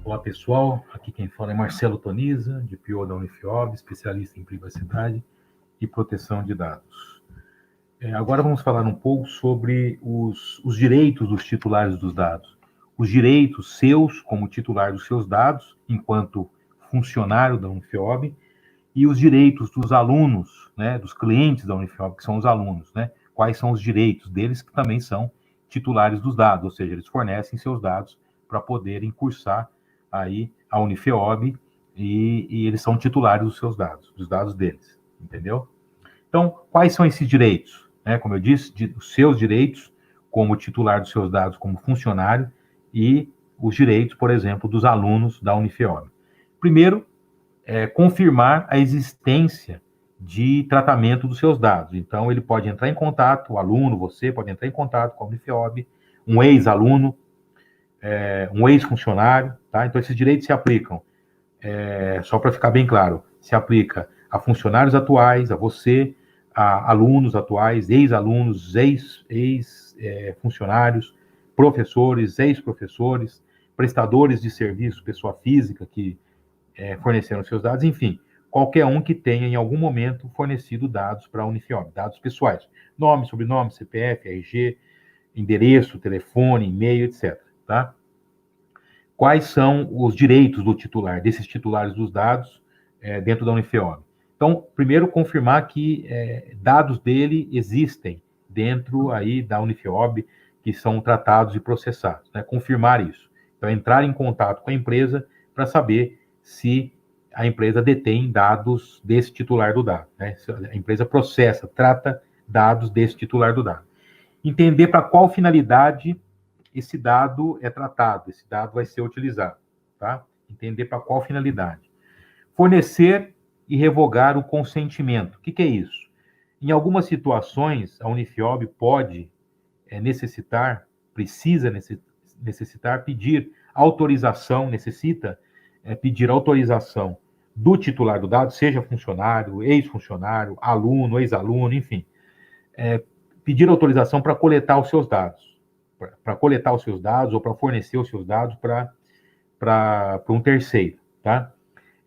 Olá, pessoal. Aqui quem fala é Marcelo Toniza, de PO da Unifiob, especialista em privacidade e proteção de dados. Agora vamos falar um pouco sobre os direitos dos titulares dos dados. Os direitos seus, como titular dos seus dados, enquanto funcionário da Unifiob, e os direitos dos alunos, né, dos clientes da Unifiob, que são os alunos, né? Quais são os direitos deles, que também são titulares dos dados, ou seja, eles fornecem seus dados para poderem cursar aí a Unifiob e eles são titulares dos seus dados, dos dados deles, entendeu? Então, quais são esses direitos? Né? Como eu disse, os seus direitos como titular dos seus dados como funcionário e os direitos, por exemplo, dos alunos da Unifiob. Primeiro, confirmar a existência de tratamento dos seus dados. Então, ele pode entrar em contato, o aluno, você pode entrar em contato com a Unifiob, um ex-aluno, um ex-funcionário, tá? Então, esses direitos se aplicam, só para ficar bem claro, se aplica a funcionários atuais, a você, a alunos atuais, ex-alunos, ex-funcionários, professores, ex-professores, prestadores de serviço, pessoa física que forneceram seus dados, enfim, qualquer um que tenha em algum momento fornecido dados para a Unifiob, dados pessoais, nome, sobrenome, CPF, RG, endereço, telefone, e-mail, etc. Tá? Quais são os direitos do titular, desses titulares dos dados dentro da Unifiob? Então, primeiro, confirmar que dados dele existem dentro aí da Unifiob, que são tratados e processados, né? Confirmar isso. Então, entrar em contato com a empresa para saber se a empresa detém dados desse titular do dado, né? Se a empresa processa, trata dados desse titular do dado. Entender para qual finalidade esse dado é tratado, esse dado vai ser utilizado, tá? Entender para qual finalidade. Fornecer e revogar o consentimento. O que é isso? Em algumas situações, a Unifiob pode necessitar pedir autorização, pedir autorização do titular do dado, seja funcionário, ex-funcionário, aluno, ex-aluno, enfim, pedir autorização para coletar os seus dados, ou para fornecer os seus dados para um terceiro, tá?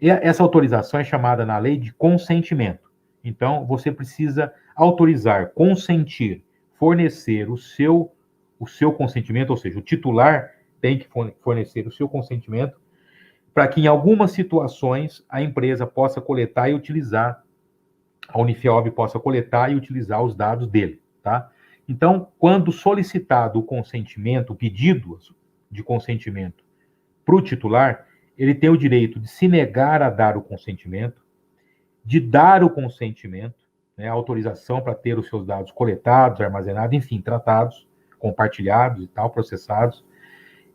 E essa autorização é chamada na lei de consentimento. Então, você precisa autorizar, consentir, fornecer o seu consentimento, ou seja, o titular tem que fornecer o seu consentimento para que, em algumas situações, a empresa possa coletar e utilizar, a Unifiob possa coletar e utilizar os dados dele, tá? Então, quando solicitado o consentimento, o pedido de consentimento para o titular, ele tem o direito de se negar a dar o consentimento, de dar o consentimento, né, a autorização para ter os seus dados coletados, armazenados, enfim, tratados, compartilhados e tal, processados.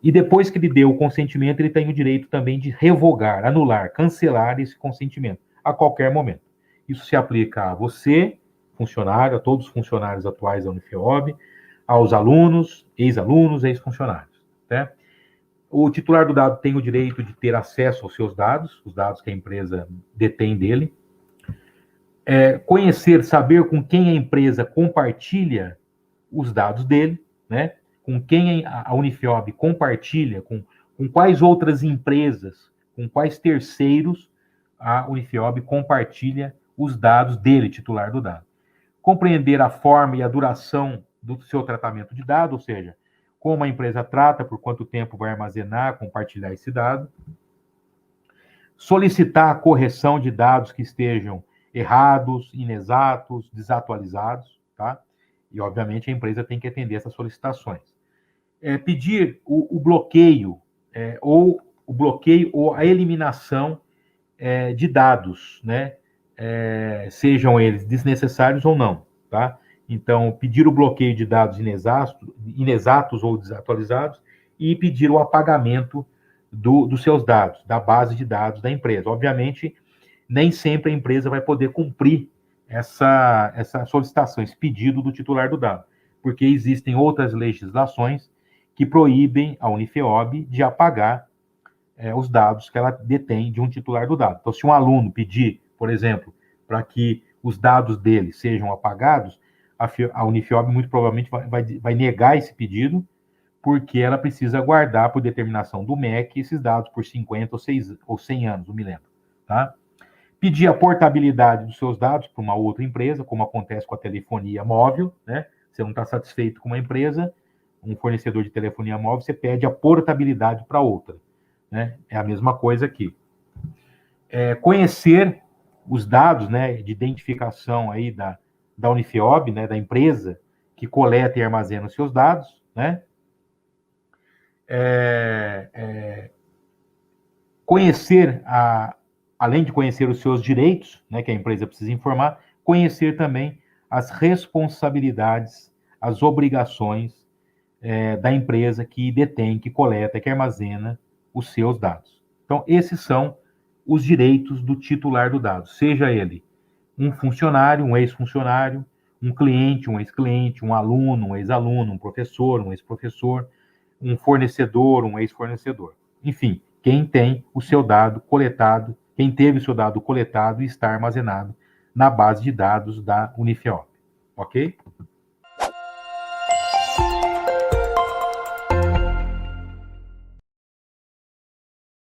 E depois que ele deu o consentimento, ele tem o direito também de revogar, anular, cancelar esse consentimento a qualquer momento. Isso se aplica a você, funcionário, a todos os funcionários atuais da Unifiob, aos alunos, ex-funcionários, né? O titular do dado tem o direito de ter acesso aos seus dados, os dados que a empresa detém dele. Conhecer, saber com quem a empresa compartilha os dados dele, né? Com quem a Unifiob compartilha, com quais outras empresas, com quais terceiros a Unifiob compartilha os dados dele, titular do dado. Compreender a forma e a duração do seu tratamento de dados, ou seja, como a empresa trata, por quanto tempo vai armazenar, compartilhar esse dado. Solicitar a correção de dados que estejam errados, inexatos, desatualizados, tá? E, obviamente, a empresa tem que atender essas solicitações. Pedir o bloqueio, ou a eliminação de dados, né? Sejam eles desnecessários ou não, tá? Então, pedir o bloqueio de dados inexatos ou desatualizados e pedir o apagamento dos seus dados, da base de dados da empresa. Obviamente, nem sempre a empresa vai poder cumprir essa solicitação, esse pedido do titular do dado, porque existem outras legislações que proíbem a Unifiob de apagar os dados que ela detém de um titular do dado. Então, se um aluno pedir, por exemplo, para que os dados dele sejam apagados, a Unifiob muito provavelmente vai negar esse pedido, porque ela precisa guardar, por determinação do MEC, esses dados por 50 ou 100 anos, não me lembro. Tá? Pedir a portabilidade dos seus dados para uma outra empresa, como acontece com a telefonia móvel, né? Você não está satisfeito com uma empresa, um fornecedor de telefonia móvel, você pede a portabilidade para outra. Né? É a mesma coisa aqui. Conhecer os dados, né, de identificação aí da Unifeob, né, da empresa que coleta e armazena os seus dados, né? Conhecer, além de conhecer os seus direitos, né, que a empresa precisa informar, conhecer também as responsabilidades, as obrigações da empresa que detém, que coleta, que armazena os seus dados. Então, esses são os direitos do titular do dado, seja ele um funcionário, um ex-funcionário, um cliente, um ex-cliente, um aluno, um ex-aluno, um professor, um ex-professor, um fornecedor, um ex-fornecedor. Enfim, quem tem o seu dado coletado, quem teve o seu dado coletado e está armazenado na base de dados da Unifeob. Ok?